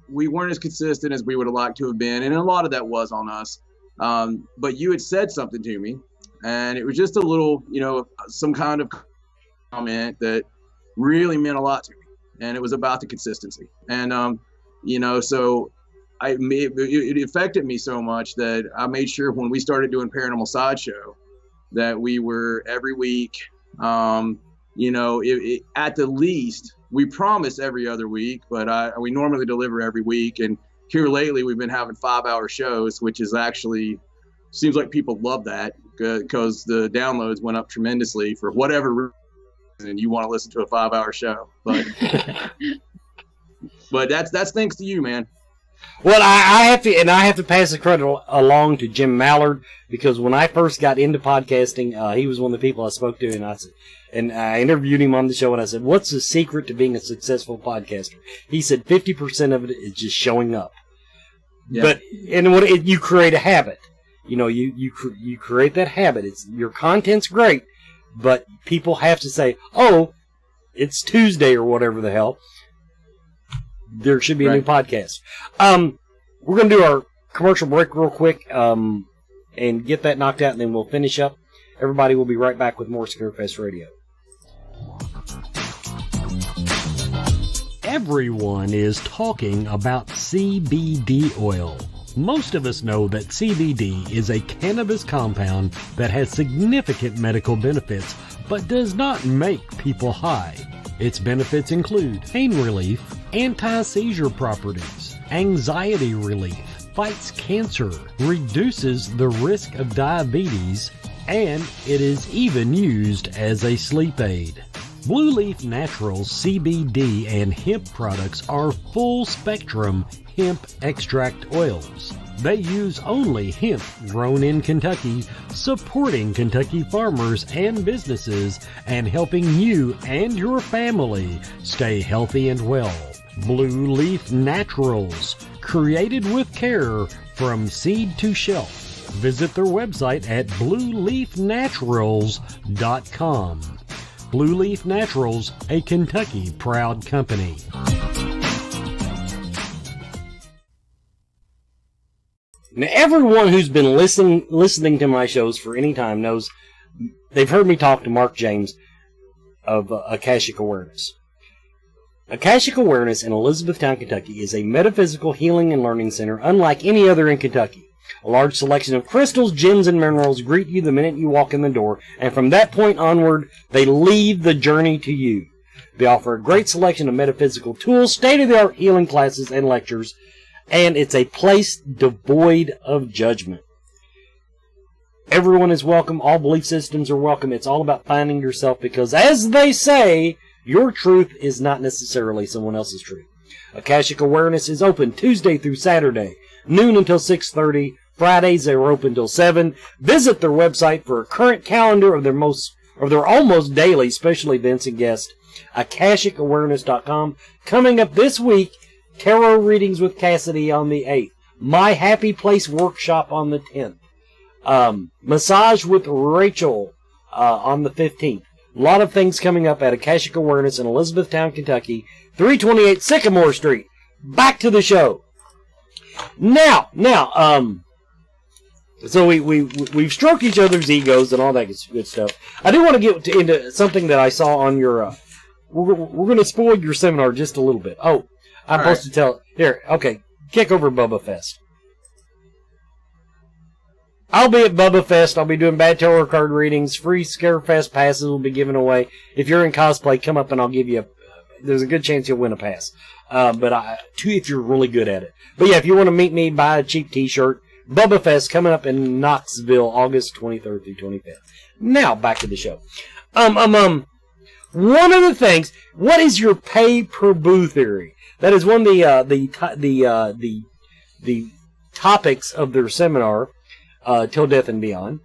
We weren't as consistent as we would have liked to have been, and a lot of that was on us. But you had said something to me, and it was just a little, some kind of comment that really meant a lot to me. And it was about the consistency. And, so it affected me so much that I made sure when we started doing Paranormal Sideshow that we were every week, at the least, we promise every other week, but we normally deliver every week. And here lately, we've been having 5-hour shows, which is actually, seems like people love that because the downloads went up tremendously for whatever reason, and you want to listen to a 5-hour show. But but that's thanks to you, man. Well, I have to pass the credit along to Jim Mallard, because when I first got into podcasting, he was one of the people I spoke to, and I interviewed him on the show, and I said, "What's the secret to being a successful podcaster?" He said 50% of it is just showing up. Yeah. But you create a habit. You create that habit. Your content's great, but people have to say, "Oh, it's Tuesday," or whatever the hell. There should be a new podcast. We're going to do our commercial break real quick and get that knocked out, and then we'll finish up. Everybody will be right back with more Scarefest Radio. Everyone is talking about CBD oil. Most of us know that CBD is a cannabis compound that has significant medical benefits, but does not make people high. Its benefits include pain relief, anti-seizure properties, anxiety relief, fights cancer, reduces the risk of diabetes, and it is even used as a sleep aid. Blue Leaf Naturals CBD and hemp products are full-spectrum hemp extract oils. They use only hemp grown in Kentucky, supporting Kentucky farmers and businesses and helping you and your family stay healthy and well. Blue Leaf Naturals, created with care from seed to shelf. Visit their website at blueleafnaturals.com. Blue Leaf Naturals, a Kentucky proud company. Now, everyone who's been listening to my shows for any time knows they've heard me talk to Mark James of Akashic Awareness. Akashic Awareness in Elizabethtown, Kentucky is a metaphysical healing and learning center unlike any other in Kentucky. A large selection of crystals, gems, and minerals greet you the minute you walk in the door, and from that point onward, they leave the journey to you. They offer a great selection of metaphysical tools, state-of-the-art healing classes, and lectures, and it's a place devoid of judgment. Everyone is welcome. All belief systems are welcome. It's all about finding yourself because, as they say, your truth is not necessarily someone else's truth. Akashic Awareness is open Tuesday through Saturday, noon until 6:30. Fridays they are open till 7. Visit their website for a current calendar of their almost daily special events and guests. AkashicAwareness.com. Coming up this week, Tarot Readings with Cassidy on the 8th. My Happy Place Workshop on the 10th. Massage with Rachel on the 15th. A lot of things coming up at Akashic Awareness in Elizabethtown, Kentucky, 328 Sycamore Street. Back to the show. Now, so we've stroked each other's egos and all that good stuff. I do want to get into something that I saw on your. We're going to spoil your seminar just a little bit. Oh, I'm supposed to tell. Here, okay, kick over Bubba Fest. I'll be at Bubba Fest. I'll be doing bad tarot card readings. Free Scarefest passes will be given away. If you're in cosplay, come up and I'll give you there's a good chance you'll win a pass. If you're really good at it. But yeah, if you want to meet me, buy a cheap t-shirt. Bubba Fest coming up in Knoxville, August 23rd through 25th. Now, back to the show. One of the things, what is your pay per boo theory? That is one of the topics of their seminar, Till Death and Beyond.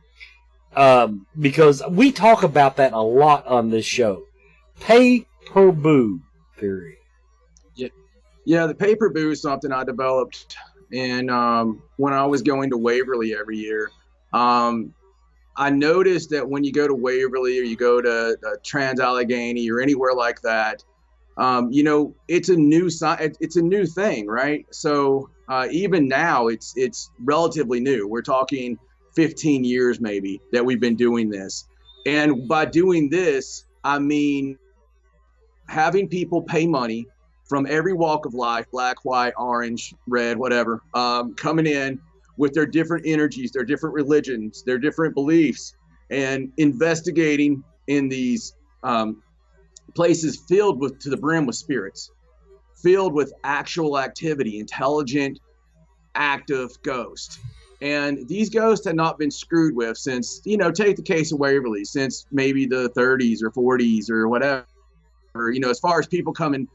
Because we talk about that a lot on this show. Pay per boo theory. Yeah, the pay per boo is something I developed in when I was going to Waverly every year. I noticed that when you go to Waverly or you go to Trans-Allegheny or anywhere like that, it's a new thing, right? So even now, it's relatively new. We're talking 15 years maybe that we've been doing this. And by doing this, I mean having people pay money from every walk of life, black, white, orange, red, whatever, coming in with their different energies, their different religions, their different beliefs, and investigating in these places filled with to the brim with spirits, filled with actual activity, intelligent, active ghosts. And these ghosts had not been screwed with since, take the case of Waverly, since maybe the 30s or 40s or whatever. As far as people coming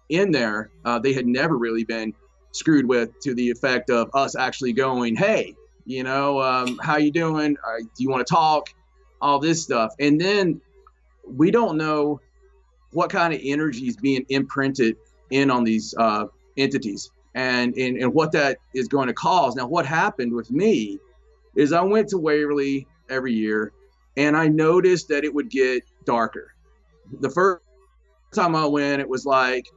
in there, they had never really been screwed with to the effect of us actually going, hey, how you doing? Do you want to talk? All this stuff. And then we don't know what kind of energy is being imprinted in on these entities. And what that is going to cause. Now, what happened with me is I went to Waverly every year, and I noticed that it would get darker. The first time I went, it was like,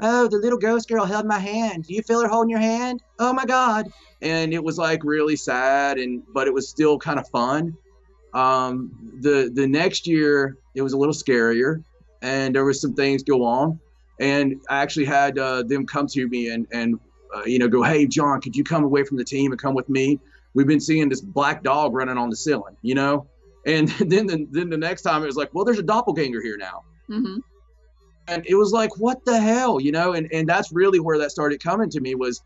oh, the little ghost girl held my hand. Do you feel her holding your hand? Oh, my God. And it was like really sad, but it was still kind of fun. The next year, it was a little scarier, and there was some things go on. And I actually had them come to me and go, hey, John, could you come away from the team and come with me? We've been seeing this black dog running on the ceiling, And then the next time it was like, well, there's a doppelganger here now. Mm-hmm. And it was like, what the hell, And that's really where that started coming to me was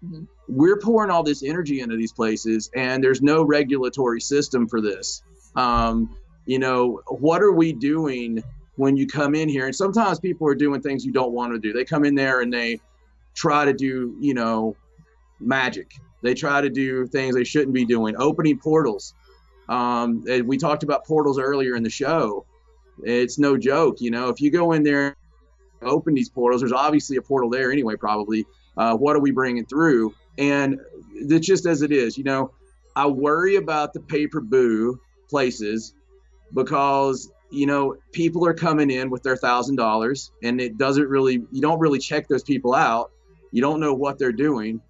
we're pouring all this energy into these places, and there's no regulatory system for this. What are we doing when you come in here? And sometimes people are doing things you don't want to do. They come in there and they try to do, magic. They try to do things they shouldn't be doing, opening portals. And we talked about portals earlier in the show. It's no joke. If you go in there, and open these portals, there's obviously a portal there anyway, probably. What are we bringing through? And it's just as it is, I worry about the pay-per-boo places because, people are coming in with their $1,000 and you don't really check those people out. You don't know what they're doing,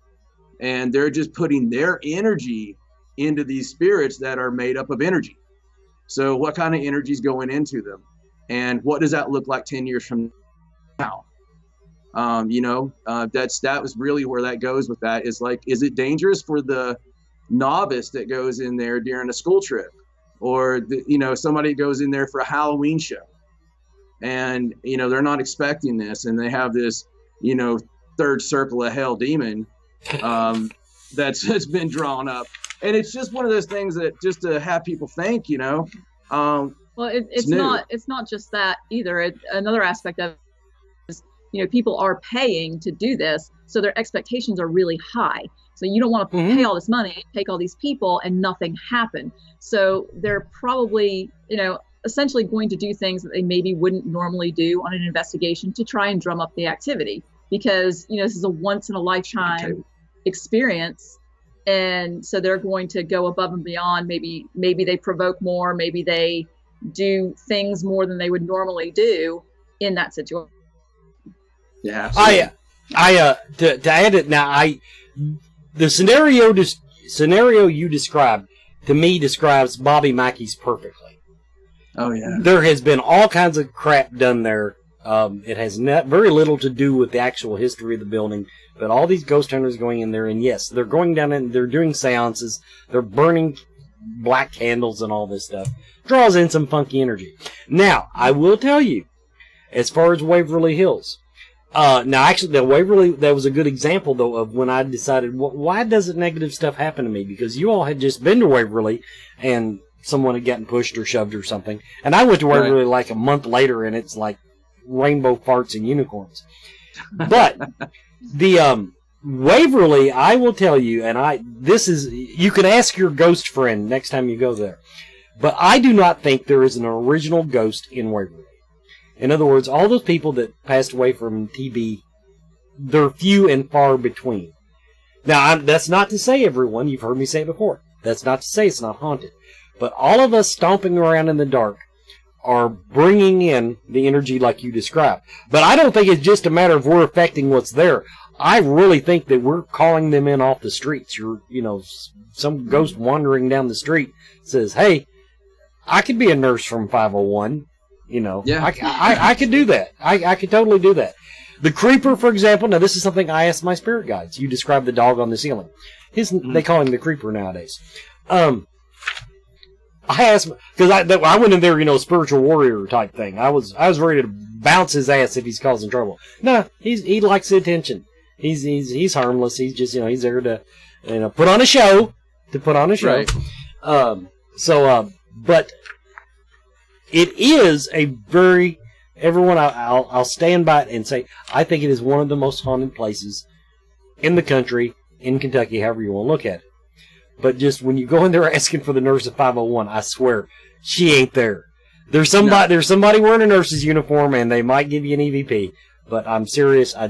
and they're just putting their energy into these spirits that are made up of energy. So what kind of energy is going into them, and what does that look like 10 years from now? That was really where that goes with that is like, is it dangerous for the novice that goes in there during a school trip, or somebody goes in there for a Halloween show, and they're not expecting this, and they have this third circle of hell demon that's been drawn up, and it's just one of those things that just to have people think, well, it's not just that either. Another aspect of it is, people are paying to do this, so their expectations are really high. So you don't want to pay all this money, take all these people, and nothing happen. So they're probably, essentially going to do things that they maybe wouldn't normally do on an investigation to try and drum up the activity. Because, this is a once in a lifetime experience. And so they're going to go above and beyond. Maybe they provoke more. Maybe they do things more than they would normally do in that situation. Yeah. To add it now, the scenario you described to me describes Bobby Mackey's perfectly. Oh yeah. There has been all kinds of crap done there. It has very little to do with the actual history of the building, but all these ghost hunters going in there, and yes, they're going down and they're doing seances, they're burning black candles and all this stuff. Draws in some funky energy. Now, I will tell you, as far as Waverly Hills, the Waverly, that was a good example, though, of when I decided, why doesn't negative stuff happen to me? Because you all had just been to Waverly, and someone had gotten pushed or shoved or something, and I went to Waverly like a month later, and it's like rainbow farts and unicorns. But the Waverly, I will tell you, you can ask your ghost friend next time you go there, but I do not think there is an original ghost in Waverly. In other words, all those people that passed away from TB, they're few and far between. Now, that's not to say everyone, you've heard me say it before, that's not to say it's not haunted. But all of us stomping around in the dark are bringing in the energy like you described. But I don't think it's just a matter of we're affecting what's there. I really think that we're calling them in off the streets. Some ghost wandering down the street says, hey, I could be a nurse from 501. You know, Yeah. I could do that. I could totally do that. The creeper, for example. Now, this is something I asked my spirit guides. You described the dog on the ceiling. They call him the creeper nowadays. I asked because I went in there, you know, spiritual warrior type thing. I was ready to bounce his ass if he's causing trouble. No, he likes the attention. He's harmless. He's just, you know, he's there to, you know, put on a show. Right. But it is a very, everyone, I'll stand by it and say, I think it is one of the most haunted places in the country, in Kentucky, however you want to look at it. But just when you go in there asking for the nurse at 501, I swear, she ain't there. There's somebody wearing a nurse's uniform, and they might give you an EVP. But I'm serious, I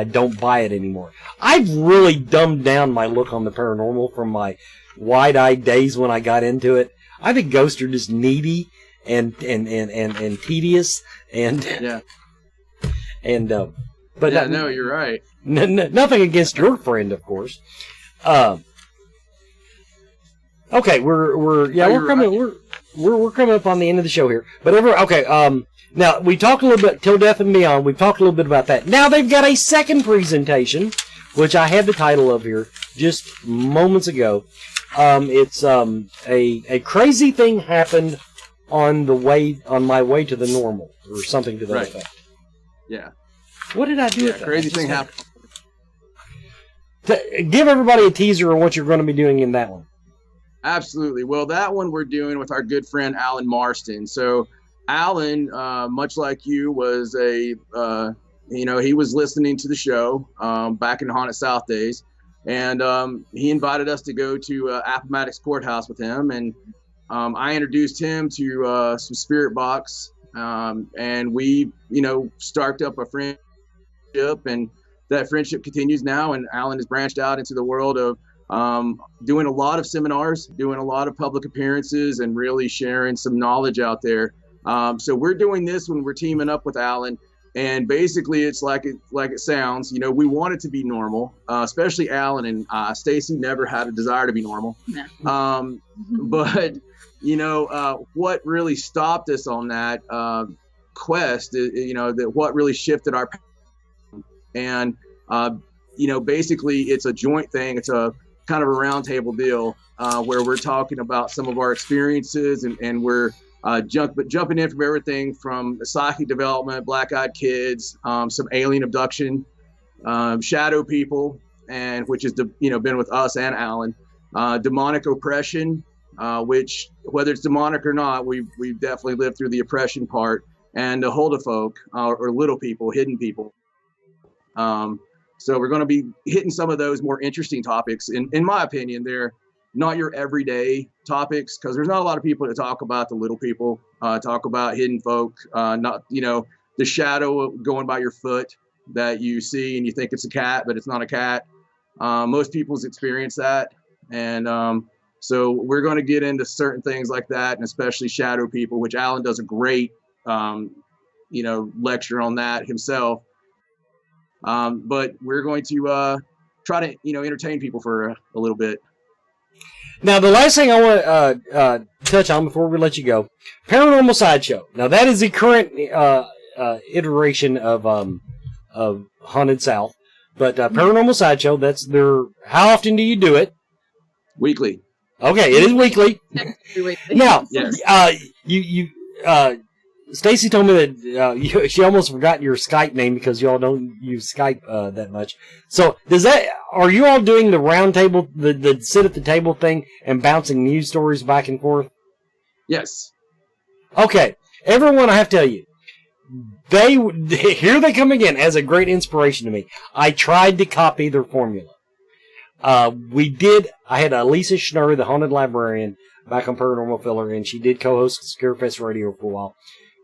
don't buy it anymore. I've really dumbed down my look on the paranormal from my wide-eyed days when I got into it. I think ghosts are just needy and tedious and Yeah. But yeah, no, you're right. Nothing against your friend, of course. Okay, we're coming up on the end of the show here. But now we talked a little bit Till Death and Beyond. We've talked a little bit about that. Now they've got a second presentation, which I had the title of here just moments ago. It's a crazy thing happened on my way to the normal, or something to that effect. Yeah. What did I do? Yeah, crazy thing happened. Give everybody a teaser of what you're going to be doing in that one. Absolutely. Well, that one we're doing with our good friend Alan Marston. So Alan, much like you, was he was listening to the show back in the Haunted South days, and he invited us to go to Appomattox Courthouse with him, and I introduced him to some spirit box, and we, started up a friendship, and that friendship continues now, and Alan has branched out into the world of doing a lot of seminars, doing a lot of public appearances, and really sharing some knowledge out there. So we're doing this when we're teaming up with Alan, and basically it's like it sounds. We want it to be normal, especially Alan and Stacy never had a desire to be normal. No. But what really stopped us on that quest, that what really shifted our and basically it's a joint thing. It's a kind of a roundtable deal where we're talking about some of our experiences, and we're jumping in from everything from psychic development, black-eyed kids, some alien abduction, shadow people, and which has been with us and Alan, demonic oppression, which whether it's demonic or not, we've definitely lived through the oppression part, and the Hulda folk, or little people, hidden people. So we're going to be hitting some of those more interesting topics. In my opinion, they're not your everyday topics, because there's not a lot of people that talk about the little people, talk about hidden folk, not, the shadow going by your foot that you see and you think it's a cat, but it's not a cat. Most people's experience that. And so we're going to get into certain things like that, and especially shadow people, which Alan does a great, lecture on that himself. But we're going to try to, entertain people for a little bit. Now, the last thing I want to touch on before we let you go, Paranormal Sideshow. Now, that is the current iteration of Haunted South. But Paranormal Sideshow, that's their... How often do you do it? Weekly. Okay, it is weekly. Now, yes. Stacy told me that she almost forgot your Skype name because y'all don't use Skype that much. So are you all doing the round table, the sit at the table thing, and bouncing news stories back and forth? Yes. Okay, everyone, I have to tell you, here they come again as a great inspiration to me. I tried to copy their formula. I had Lisa Schnurr, the haunted librarian, back on Paranormal Filler, and she did co-host Scarefest Radio for a while.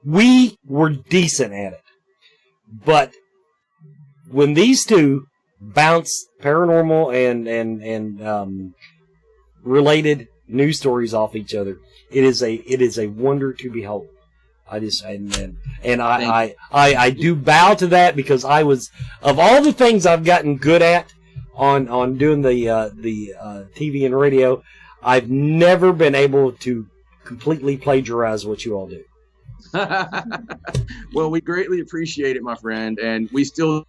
We were decent at it. But when these two bounce paranormal and related news stories off each other, it is a wonder to behold. I do bow to that, because I was, of all the things I've gotten good at on doing the TV and radio, I've never been able to completely plagiarize what you all do. Well, we greatly appreciate it, my friend, and we still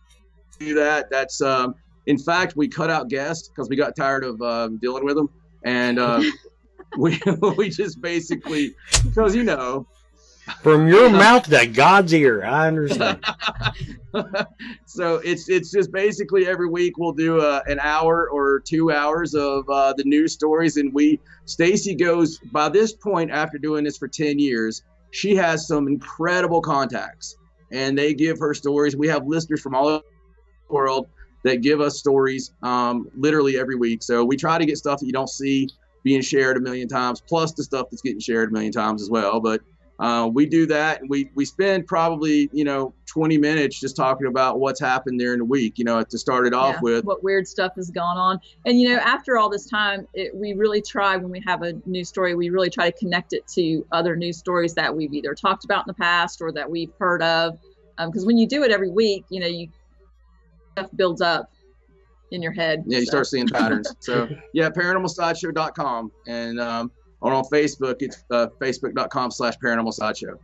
do that. That's in fact, we cut out guests because we got tired of dealing with them, and we just basically, because from your mouth to God's ear, I understand. So it's just basically every week we'll do an hour or 2 hours of the news stories, and Stacy goes, by this point after doing this for 10 years, she has some incredible contacts, and they give her stories. We have listeners from all over the world that give us stories literally every week. So we try to get stuff that you don't see being shared a million times, plus the stuff that's getting shared a million times as well. But we do that, and we spend probably 20 minutes just talking about what's happened during the week, to start it off with. What weird stuff has gone on. And after all this time, we really try, when we have a news story, we really try to connect it to other news stories that we've either talked about in the past or that we've heard of. Because when you do it every week, stuff builds up in your head. Yeah, you start seeing patterns. So yeah, paranormalsideshow.com, and on Facebook, it's facebook.com/paranormalsideshow.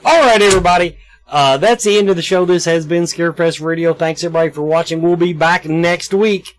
All right, everybody. That's the end of the show. This has been Scarefest Radio. Thanks, everybody, for watching. We'll be back next week.